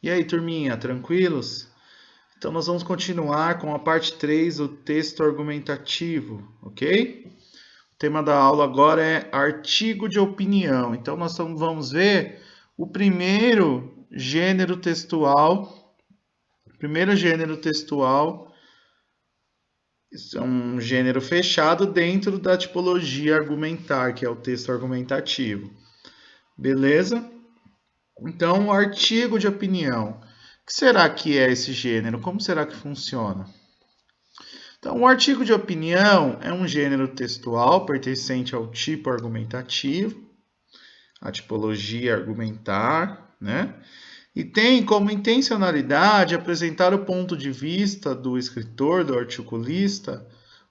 E aí, turminha, tranquilos? Então, nós vamos continuar com a parte 3 do texto argumentativo, ok? O tema da aula agora é artigo de opinião. Então, nós vamos ver o primeiro gênero textual. É um gênero fechado dentro da tipologia argumentar, que é o texto argumentativo. Beleza? Então, o artigo de opinião. O que será que é esse gênero? Como será que funciona? Então, o artigo de opinião é um gênero textual pertencente ao tipo argumentativo, a tipologia argumentar, né? E tem como intencionalidade apresentar o ponto de vista do escritor, do articulista,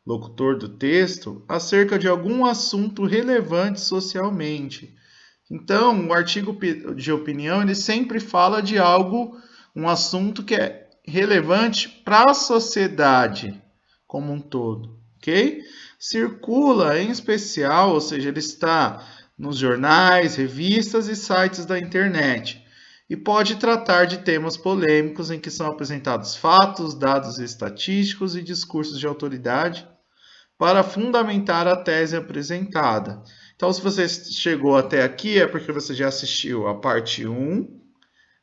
locutor do texto, acerca de algum assunto relevante socialmente. Então, o artigo de opinião ele sempre fala de algo, um assunto que é relevante para a sociedade como um todo, ok? Circula em especial, ou seja, ele está nos jornais, revistas e sites da internet e pode tratar de temas polêmicos em que são apresentados fatos, dados estatísticos e discursos de autoridade para fundamentar a tese apresentada. Então, se você chegou até aqui, é porque você já assistiu a parte 1,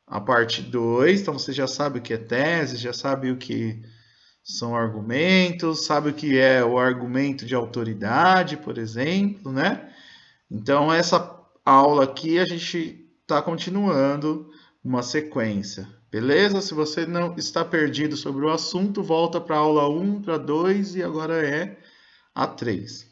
a parte 2, então você já sabe o que é tese, já sabe o que são argumentos, sabe o que é o argumento de autoridade, por exemplo, né? Então, essa aula aqui a gente está continuando uma sequência, beleza? Se você não está perdido sobre o assunto, volta para a aula 1, para 2 e agora é a 3.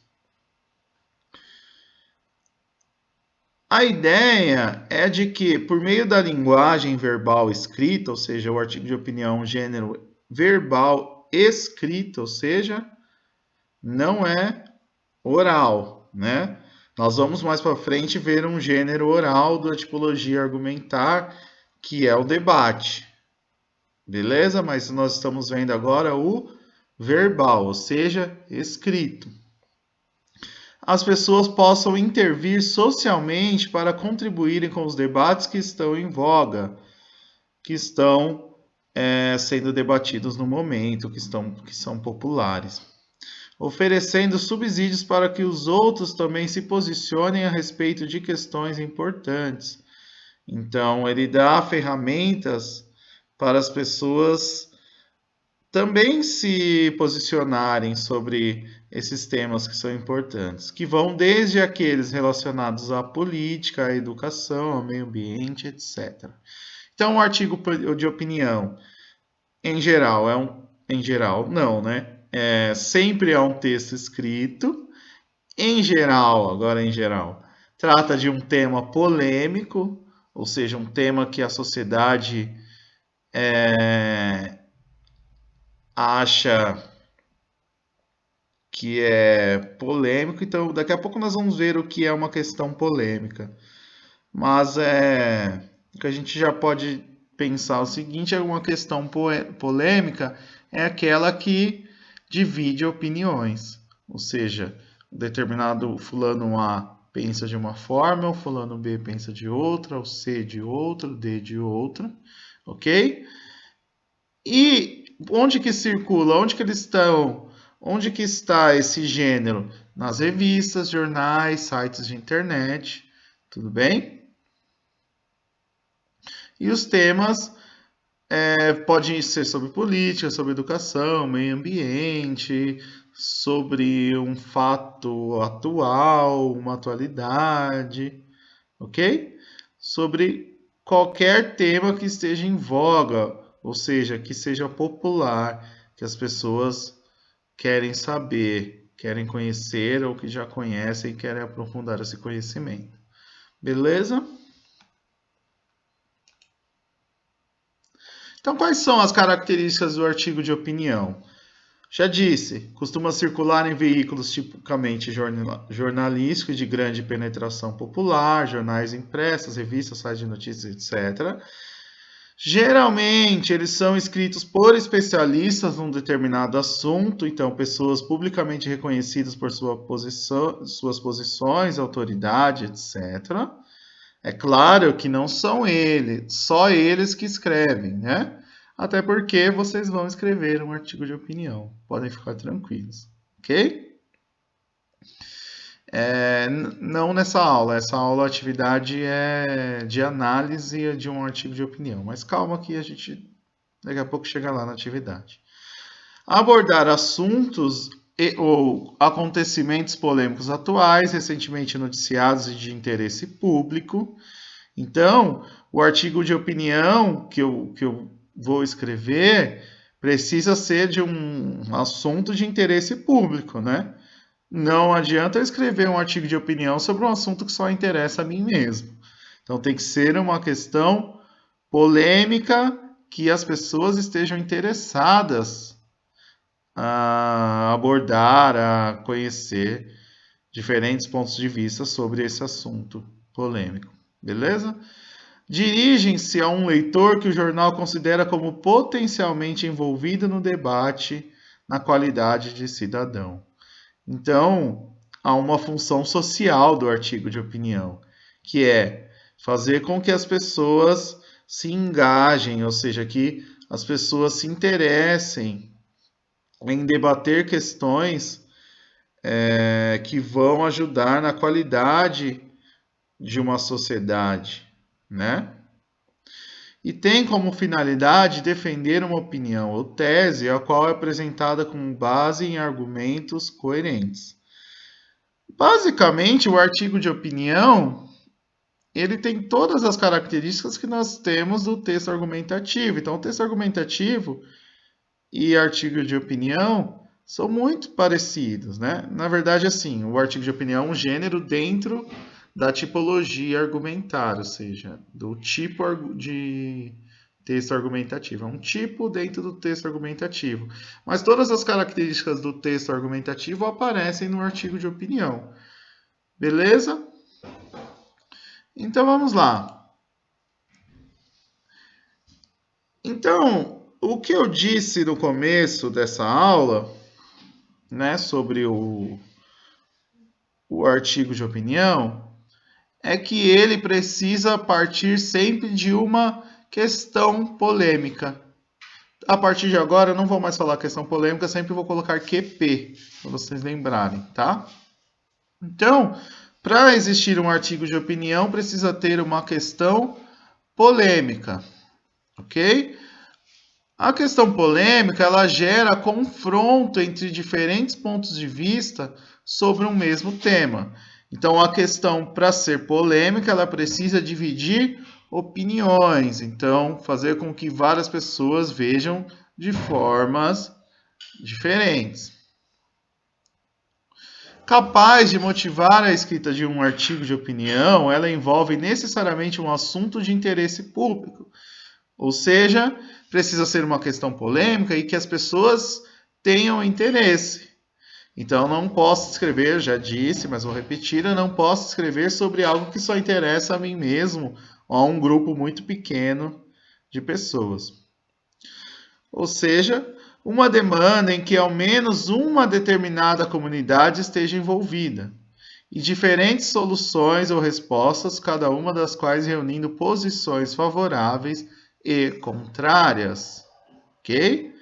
A ideia é de que, por meio da linguagem verbal escrita, ou seja, o artigo de opinião gênero verbal escrita, ou seja, não é oral, né? Nós vamos mais para frente ver um gênero oral da tipologia argumentar, que é o debate. Beleza? Mas nós estamos vendo agora o verbal, ou seja, escrito. As pessoas possam intervir socialmente para contribuírem com os debates que estão em voga, que estão sendo debatidos no momento, que são populares, oferecendo subsídios para que os outros também se posicionem a respeito de questões importantes. Então, ele dá ferramentas para as pessoas também se posicionarem sobre esses temas que são importantes, que vão desde aqueles relacionados à política, à educação, ao meio ambiente, etc. Então, o artigo de opinião, em geral, sempre é um texto escrito. Em geral, trata de um tema polêmico, ou seja, um tema que a sociedade acha que é polêmico, então daqui a pouco nós vamos ver o que é uma questão polêmica. Mas o que a gente já pode pensar o seguinte, é uma questão polêmica é aquela que divide opiniões, ou seja, um determinado fulano A pensa de uma forma, o fulano B pensa de outra, o C de outra, o D de outra, ok? E onde que circula? Onde que eles estão? Onde que está esse gênero? Nas revistas, jornais, sites de internet, tudo bem? E os temas podem ser sobre política, sobre educação, meio ambiente, sobre um fato atual, uma atualidade, ok? Sobre qualquer tema que esteja em voga, ou seja, que seja popular, que as pessoas querem saber, querem conhecer ou que já conhecem e querem aprofundar esse conhecimento. Beleza? Então, quais são as características do artigo de opinião? Já disse, costuma circular em veículos tipicamente jornalísticos de grande penetração popular, jornais impressos, revistas, sites de notícias, etc. Geralmente, eles são escritos por especialistas num determinado assunto, então pessoas publicamente reconhecidas por suas posições, autoridade, etc. É claro que não são só eles que escrevem, né? Até porque vocês vão escrever um artigo de opinião. Podem ficar tranquilos, ok? Não nessa aula. Essa aula, a atividade é de análise de um artigo de opinião. Mas calma que a gente daqui a pouco chega lá na atividade. Abordar assuntos ou acontecimentos polêmicos atuais, recentemente noticiados e de interesse público. Então, o artigo de opinião que eu vou escrever precisa ser de um assunto de interesse público, né? Não adianta eu escrever um artigo de opinião sobre um assunto que só interessa a mim mesmo. Então, tem que ser uma questão polêmica que as pessoas estejam interessadas a abordar, a conhecer diferentes pontos de vista sobre esse assunto polêmico. Beleza? Dirigem-se a um leitor que o jornal considera como potencialmente envolvido no debate na qualidade de cidadão. Então, há uma função social do artigo de opinião, que é fazer com que as pessoas se engajem, ou seja, que as pessoas se interessem em debater questões que vão ajudar na qualidade de uma sociedade, né? E tem como finalidade defender uma opinião ou tese a qual é apresentada com base em argumentos coerentes. Basicamente, o artigo de opinião, ele tem todas as características que nós temos do texto argumentativo. Então, o texto argumentativo e artigo de opinião são muito parecidos, né? Na verdade, assim, o artigo de opinião é um gênero dentro da tipologia argumentar, ou seja, do tipo de texto argumentativo. É um tipo dentro do texto argumentativo. Mas todas as características do texto argumentativo aparecem no artigo de opinião. Beleza? Então, vamos lá. Então, o que eu disse no começo dessa aula, né, sobre o artigo de opinião, é que ele precisa partir sempre de uma questão polêmica. A partir de agora, eu não vou mais falar questão polêmica, sempre vou colocar QP, para vocês lembrarem, tá? Então, para existir um artigo de opinião, precisa ter uma questão polêmica, ok? A questão polêmica, ela gera confronto entre diferentes pontos de vista sobre um mesmo tema. Então, a questão, para ser polêmica, ela precisa dividir opiniões. Então, fazer com que várias pessoas vejam de formas diferentes. Capaz de motivar a escrita de um artigo de opinião, ela envolve necessariamente um assunto de interesse público. Ou seja, precisa ser uma questão polêmica e que as pessoas tenham interesse. Então, eu não posso escrever, já disse, mas vou repetir, eu não posso escrever sobre algo que só interessa a mim mesmo ou a um grupo muito pequeno de pessoas. Ou seja, uma demanda em que ao menos uma determinada comunidade esteja envolvida, e diferentes soluções ou respostas, cada uma das quais reunindo posições favoráveis e contrárias. Ok?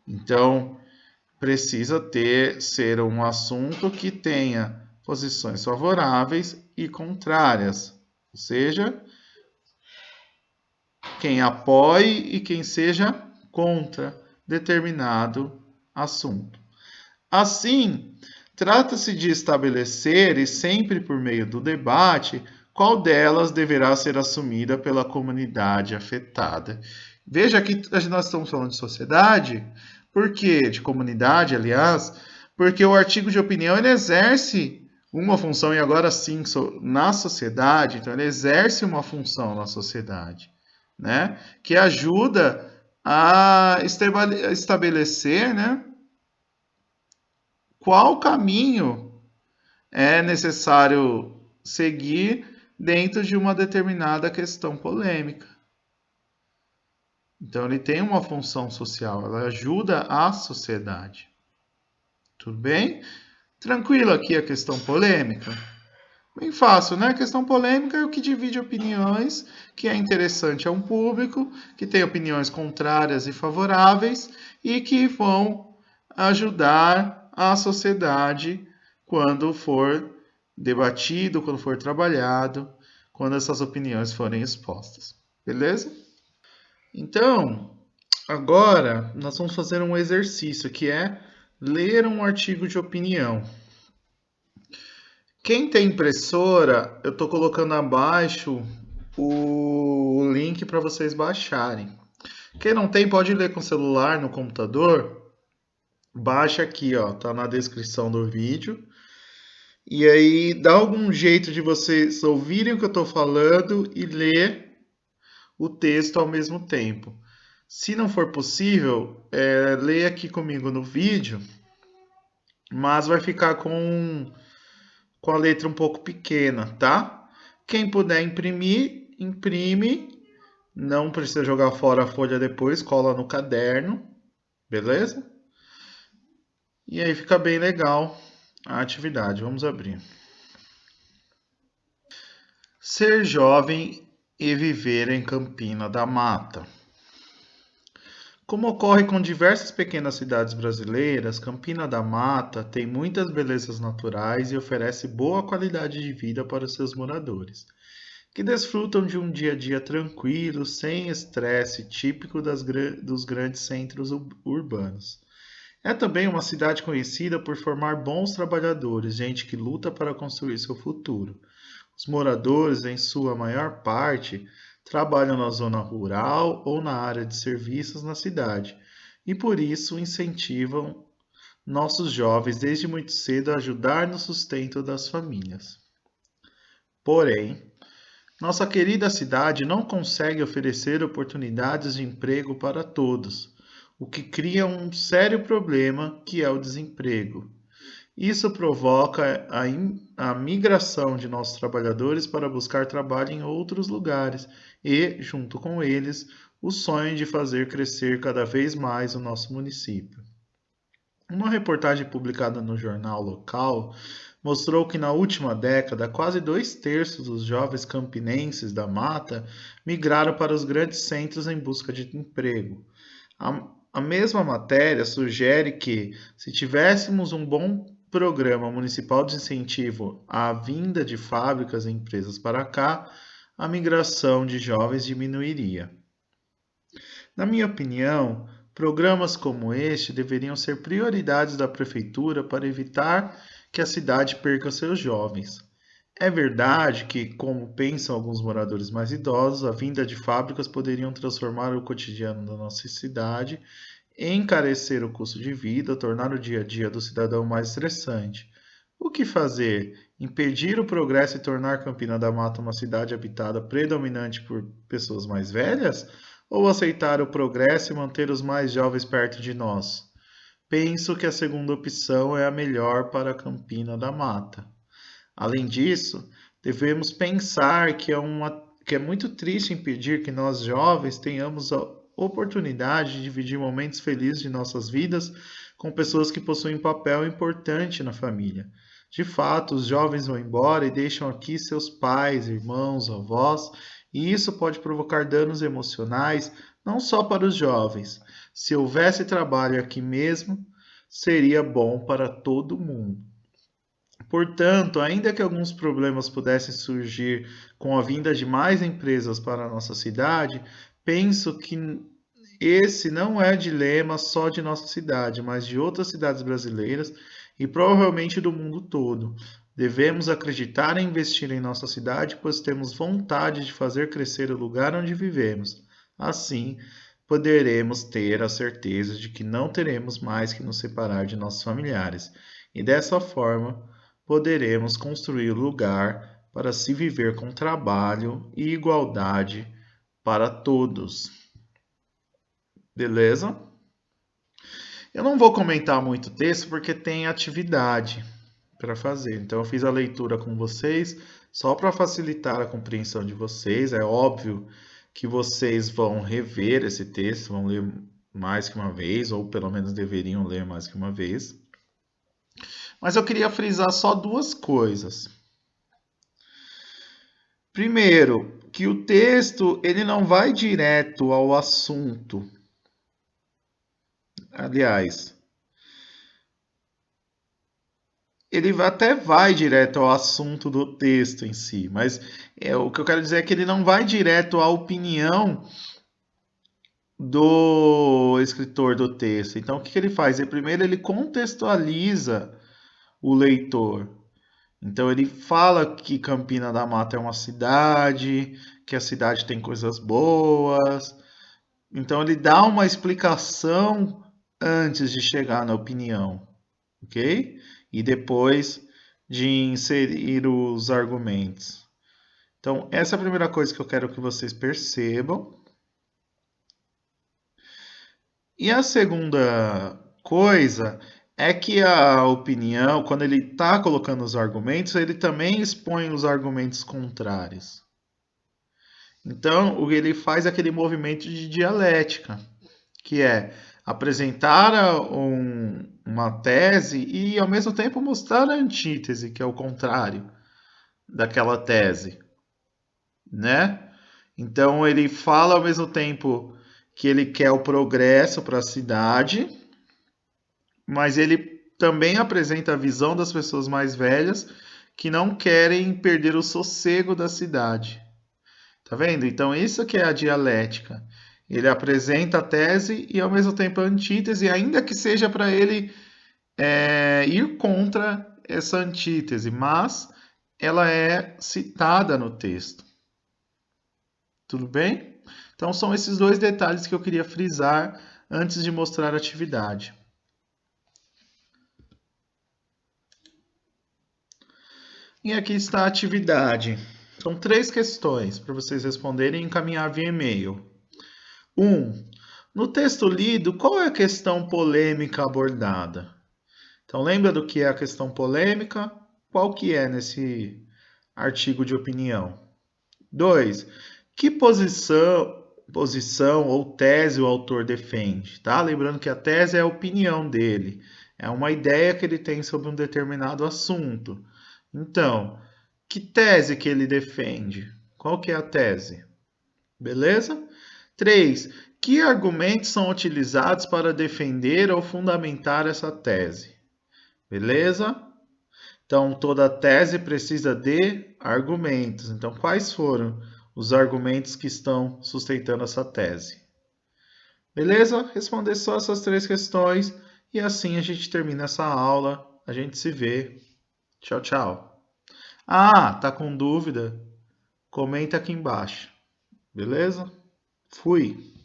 Então, precisa ser um assunto que tenha posições favoráveis e contrárias, ou seja, quem apoie e quem seja contra determinado assunto. Assim, trata-se de estabelecer, e sempre por meio do debate, qual delas deverá ser assumida pela comunidade afetada. Veja que nós estamos falando de sociedade, por quê? De comunidade, aliás, porque o artigo de opinião ele exerce uma função, e agora sim, na sociedade, então ele exerce uma função na sociedade, né? Que ajuda a estabelecer, né, qual caminho é necessário seguir dentro de uma determinada questão polêmica. Então, ele tem uma função social, ela ajuda a sociedade. Tudo bem? Tranquilo aqui a questão polêmica? Bem fácil, né? Questão polêmica é o que divide opiniões, que é interessante a um público, que tem opiniões contrárias e favoráveis e que vão ajudar a sociedade quando for debatido, quando for trabalhado, quando essas opiniões forem expostas. Beleza? Então, agora nós vamos fazer um exercício que é ler um artigo de opinião. Quem tem impressora, eu estou colocando abaixo o link para vocês baixarem. Quem não tem, pode ler com celular no computador. Baixa aqui, ó, tá na descrição do vídeo. E aí dá algum jeito de vocês ouvirem o que eu estou falando e ler o texto ao mesmo tempo. Se não for possível, leia aqui comigo no vídeo, mas vai ficar com a letra um pouco pequena, tá? Quem puder imprimir, imprime. Não precisa jogar fora a folha depois, cola no caderno, beleza? E aí fica bem legal a atividade. Vamos abrir. Ser jovem e viver em Campina da Mata. Como ocorre com diversas pequenas cidades brasileiras, Campina da Mata tem muitas belezas naturais e oferece boa qualidade de vida para seus moradores, que desfrutam de um dia a dia tranquilo, sem estresse típico dos grandes centros urbanos. É também uma cidade conhecida por formar bons trabalhadores, gente que luta para construir seu futuro. Os moradores, em sua maior parte, trabalham na zona rural ou na área de serviços na cidade, e por isso incentivam nossos jovens desde muito cedo a ajudar no sustento das famílias. Porém, nossa querida cidade não consegue oferecer oportunidades de emprego para todos, o que cria um sério problema que é o desemprego. Isso provoca a migração de nossos trabalhadores para buscar trabalho em outros lugares e, junto com eles, o sonho de fazer crescer cada vez mais o nosso município. Uma reportagem publicada no jornal local mostrou que na última década, quase 2/3 dos jovens campinenses da Mata migraram para os grandes centros em busca de emprego. A mesma matéria sugere que, se tivéssemos um bom programa municipal de incentivo à vinda de fábricas e empresas para cá, a migração de jovens diminuiria. Na minha opinião, programas como este deveriam ser prioridades da prefeitura para evitar que a cidade perca seus jovens. É verdade que, como pensam alguns moradores mais idosos, a vinda de fábricas poderiam transformar o cotidiano da nossa cidade, encarecer o custo de vida, tornar o dia a dia do cidadão mais estressante. O que fazer? Impedir o progresso e tornar Campina da Mata uma cidade habitada predominante por pessoas mais velhas? Ou aceitar o progresso e manter os mais jovens perto de nós? Penso que a segunda opção é a melhor para Campina da Mata. Além disso, devemos pensar que é muito triste impedir que nós jovens tenhamos a oportunidade de dividir momentos felizes de nossas vidas com pessoas que possuem um papel importante na família. De fato, os jovens vão embora e deixam aqui seus pais, irmãos, avós, e isso pode provocar danos emocionais não só para os jovens. Se houvesse trabalho aqui mesmo, seria bom para todo mundo. Portanto, ainda que alguns problemas pudessem surgir com a vinda de mais empresas para a nossa cidade, penso que esse não é dilema só de nossa cidade, mas de outras cidades brasileiras e provavelmente do mundo todo. Devemos acreditar e investir em nossa cidade, pois temos vontade de fazer crescer o lugar onde vivemos. Assim, poderemos ter a certeza de que não teremos mais que nos separar de nossos familiares, e dessa forma poderemos construir o lugar para se viver com trabalho e igualdade para todos. Beleza? Eu não vou comentar muito o texto porque tem atividade para fazer. Então eu fiz a leitura com vocês só para facilitar a compreensão de vocês. É óbvio que vocês vão rever esse texto, vão ler mais que uma vez, ou pelo menos deveriam ler mais que uma vez. Mas eu queria frisar só duas coisas. Primeiro, que o texto ele não vai direto ao assunto. Aliás, ele até vai direto ao assunto do texto em si, mas o que eu quero dizer é que ele não vai direto à opinião do escritor do texto. Então, o que ele faz? Primeiro, ele contextualiza o leitor. Então, ele fala que Campina da Mata é uma cidade, que a cidade tem coisas boas. Então, ele dá uma explicação antes de chegar na opinião, ok? E depois de inserir os argumentos. Então, essa é a primeira coisa que eu quero que vocês percebam. E a segunda coisa é que a opinião, quando ele está colocando os argumentos, ele também expõe os argumentos contrários. Então, o que ele faz é aquele movimento de dialética, que é apresentar uma tese e, ao mesmo tempo, mostrar a antítese, que é o contrário daquela tese, né? Então, ele fala ao mesmo tempo que ele quer o progresso para a cidade, mas ele também apresenta a visão das pessoas mais velhas que não querem perder o sossego da cidade. Tá vendo? Então, isso que é a dialética. Ele apresenta a tese e, ao mesmo tempo, a antítese, ainda que seja para ele ir contra essa antítese, mas ela é citada no texto. Tudo bem? Então, são esses dois detalhes que eu queria frisar antes de mostrar a atividade. E aqui está a atividade. São 3 questões para vocês responderem e encaminhar via e-mail. 1. No texto lido, qual é a questão polêmica abordada? Então, lembra do que é a questão polêmica? Qual que é nesse artigo de opinião? 2. Que posição ou tese o autor defende? Tá? Lembrando que a tese é a opinião dele. É uma ideia que ele tem sobre um determinado assunto. Então, que tese que ele defende? Qual que é a tese? Beleza? 3. Que argumentos são utilizados para defender ou fundamentar essa tese? Beleza? Então, toda tese precisa de argumentos. Então, quais foram os argumentos que estão sustentando essa tese? Beleza? Responder só essas 3 questões e assim a gente termina essa aula. A gente se vê. Tchau, tchau. Ah, tá com dúvida? Comenta aqui embaixo. Beleza? Fui!